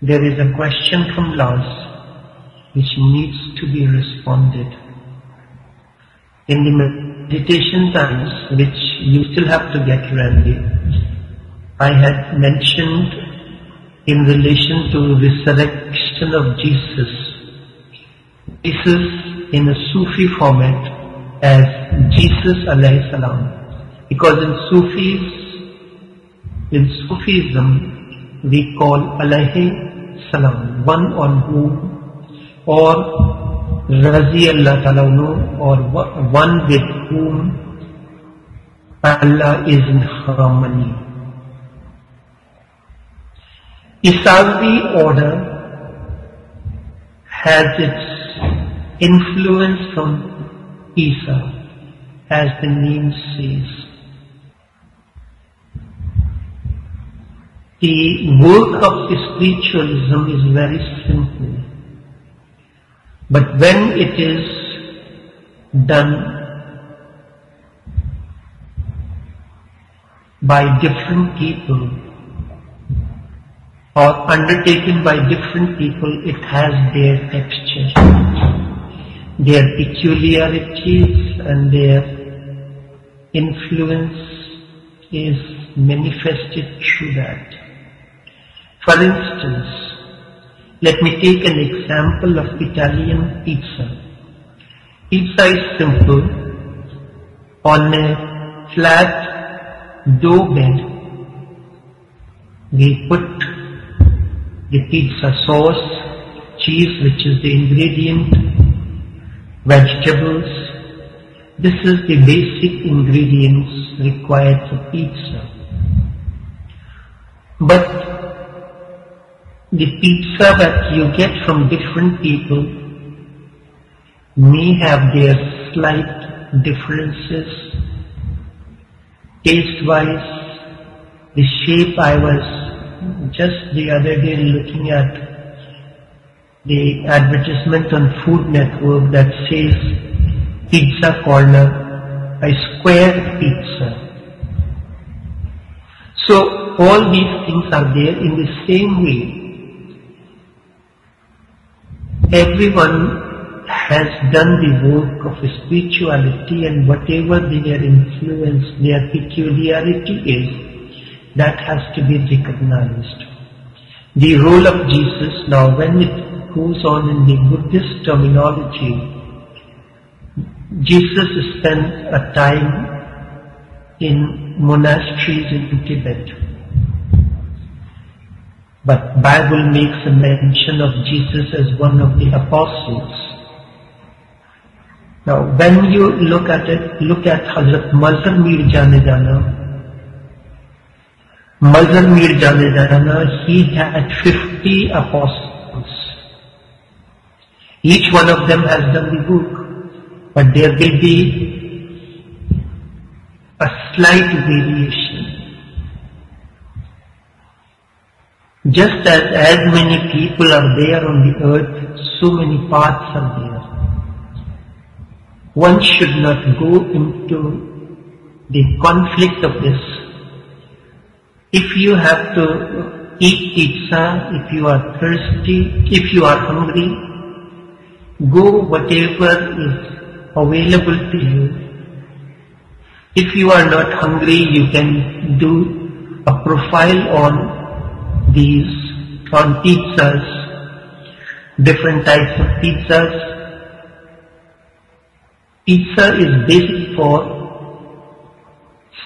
there is a question from Laz which needs to be responded. In the meditation times, which you still have to get ready, I had mentioned in relation to resurrection of Jesus. Jesus in a Sufi format as Jesus alayhi salam. Because in Sufism, we call alayhi salam, one on whom, or Razi Allah Ta'ala, or one with whom Allah is in harmony. ISAWAYI order has its influence from Isa, as the name says. The work of spiritualism is very simple. But when it is done by different people or undertaken by different people, it has their texture, their peculiarities, and their influence is manifested through that. For instance, let me take an example of Italian pizza. Pizza is simple. On a flat dough bed, we put the pizza sauce, cheese, which is the ingredient, vegetables. This is the basic ingredients required for pizza. But the pizza that you get from different people may have their slight differences. Taste-wise, the shape, I was just the other day looking at the advertisement on Food Network that says pizza corner, a square pizza. So all these things are there in the same way. Everyone has done the work of spirituality, and whatever their influence, their peculiarity is, that has to be recognized. The role of Jesus, now when it goes on in the Buddhist terminology, Jesus spent a time in monasteries in Tibet. But Bible makes a mention of Jesus as one of the apostles. Now when you look at it, look at Hazrat Mazhar Mir Jane Jana. Mazhar Mir Jane Jana, he had 50 apostles. Each one of them has done the work, but there will be a slight variation. Just as many people are there on the earth, so many paths are there. One should not go into the conflict of this. If you have to eat pizza, if you are thirsty, if you are hungry, go whatever is available to you. If you are not hungry, you can do a profile on pizzas, different types of pizzas. Pizza is basic for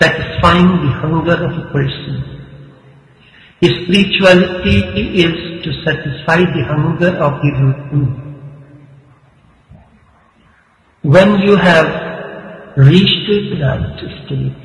satisfying the hunger of a person. Spirituality is to satisfy the hunger of the root. When you have reached that state,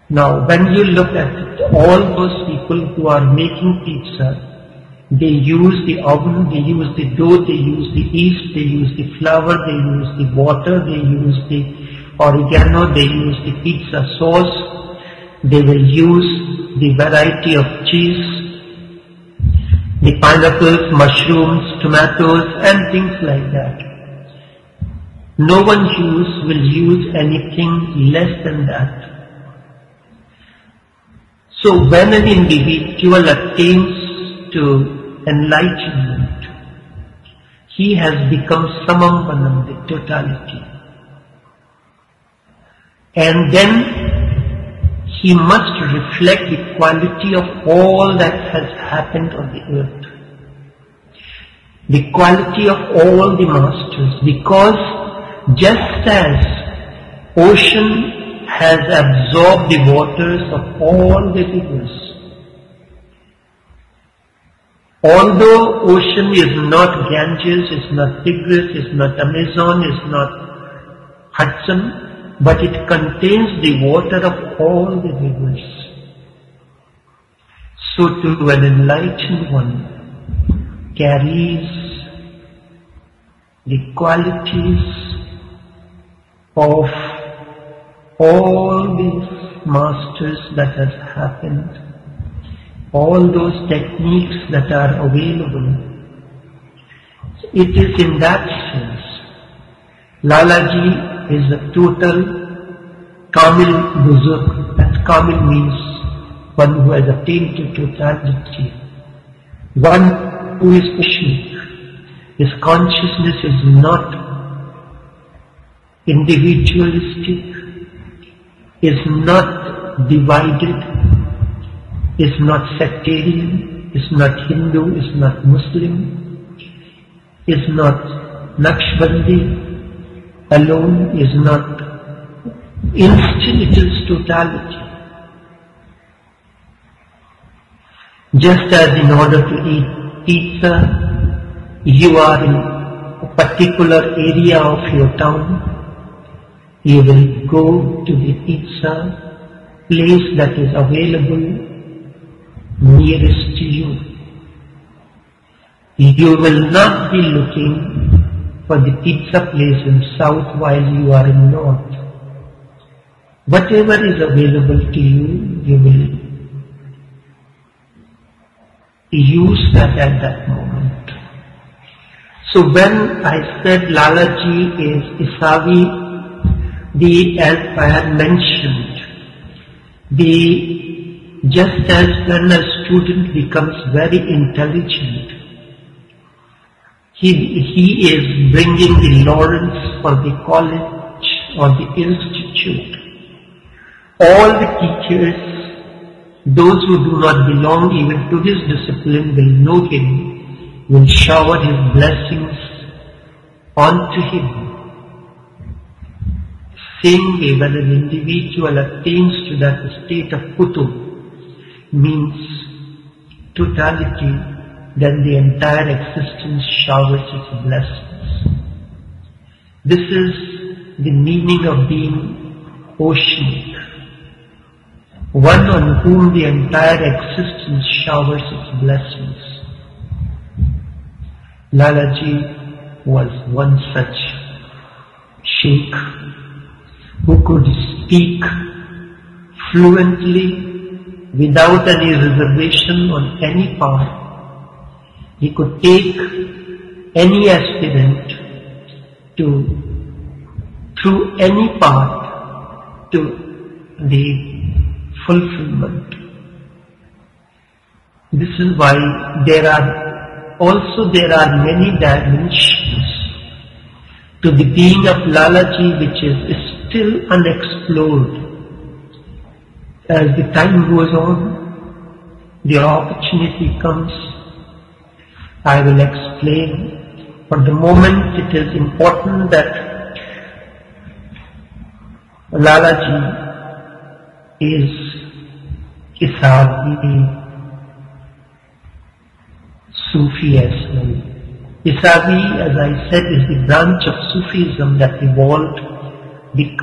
now when you look at all those people who are making pizza, they use the oven, they use the dough, they use the yeast, they use the flour, they use the water, they use the oregano, they use the pizza sauce, they will use the variety of cheese, the pineapples, mushrooms, tomatoes, and things like that. No one will use anything less than that. So when an individual attains to enlightenment, he has become samamvanam, the totality. And then he must reflect the quality of all that has happened on the earth. The quality of all the masters, because just as ocean has absorbed the waters of all the rivers, although ocean is not Ganges, is not Tigris, is not Amazon, is not Hudson, but it contains the water of all the rivers. So to an enlightened one carries the qualities of all these masters that has happened, all those techniques that are available. It is in that sense, Lalaji is a total Kamil Buzurg. That Kamil means one who has attained to totality, one who is patient. His consciousness is not individualistic, is not divided, is not sectarian, is not Hindu, is not Muslim, is not NAQSHBANDI alone, is not. Instead it is totality. Just as in order to eat pizza, you are in a particular area of your town, you will go to the pizza place that is available nearest to you. You will not be looking for the pizza place in south while you are in north. Whatever is available to you, you will use that at that moment. So when I said Lalaji is Isawi, as I had mentioned, just as when a student becomes very intelligent, he is bringing the laurels for the college or the institute. All the teachers, those who do not belong even to his discipline will know him, will shower his blessings onto him. Same way, when an individual attains to that state of kutub, means totality, then the entire existence showers its blessings. This is the meaning of being oceanic, one on whom the entire existence showers its blessings. Lalaji was one such sheikh who could speak fluently without any reservation on any part. He could take any aspirant through any path to the fulfillment. This is why there are many dimensions to the being of Lalaji which is still unexplored. As the time goes on, the opportunity comes, I will explain. For the moment it is important that Lalaji is Isawi Sufi as well. Isawi, as I said, is the branch of Sufism that evolved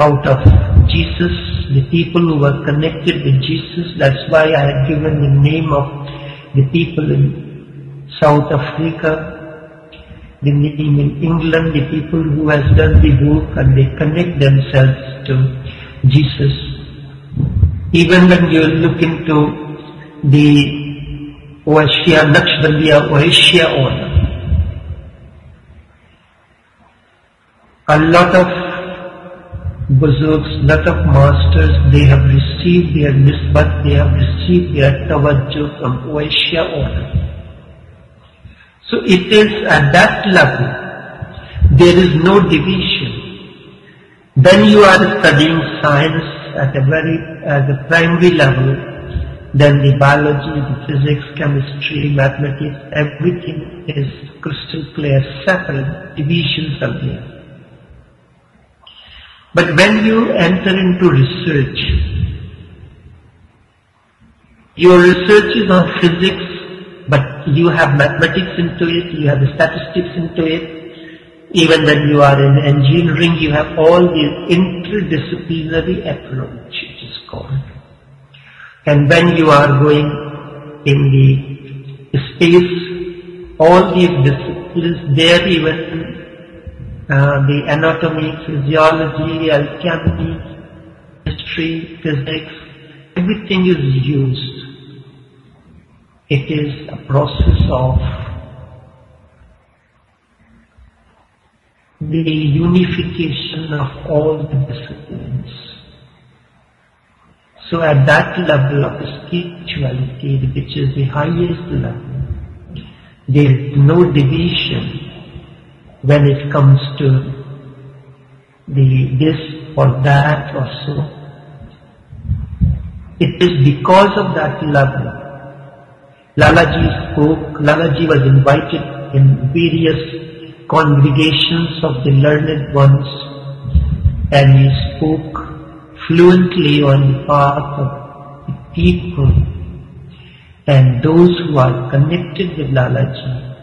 out of Jesus, the people who were connected with Jesus. That's why I had given the name of the people in South Africa, the name in England, the people who has done the work and they connect themselves to Jesus. Even when you look into the Oasia, NAQSHBANDI Oasia order, a lot of Buzurgs, lot of masters, they have received their nisbat, they have received their tawajjuh from Vaishya order. So it is at that level, there is no division. When you are studying science at a primary level, then the biology, the physics, chemistry, mathematics, everything is crystal clear, separate, divisions are there. But when you enter into research, your research is on physics, but you have mathematics into it, you have the statistics into it. Even when you are in engineering, you have all this interdisciplinary approach, it is called. And when you are going in the space, all these disciplines, there even the anatomy, physiology, alchemy, history, physics, everything is used. It is a process of the unification of all the disciplines. So at that level of spirituality, which is the highest level, there is no division when it comes to this or that or so. It is because of that level. Lalaji spoke, Lalaji was invited in various congregations of the learned ones, and he spoke fluently on the path of the people. And those who are connected with Lalaji,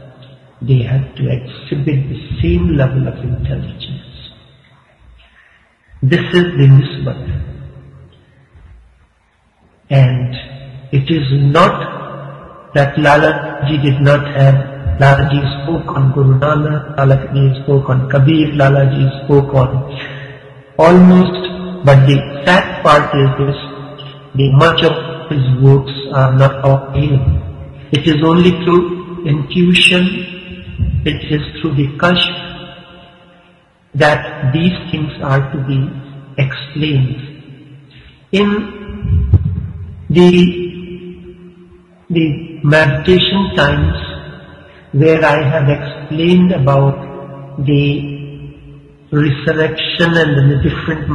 they have to exhibit the same level of intelligence. This is the nisbat. And it is not that Lalaji did not have. Lalaji spoke on Guru Nanak, Lalaji spoke on Kabir, Lalaji spoke on almost, but the sad part is this, much of his works are not available. It is only through intuition, it is through the kashf that these things are to be explained. In the meditation times, where I have explained about the resurrection and the different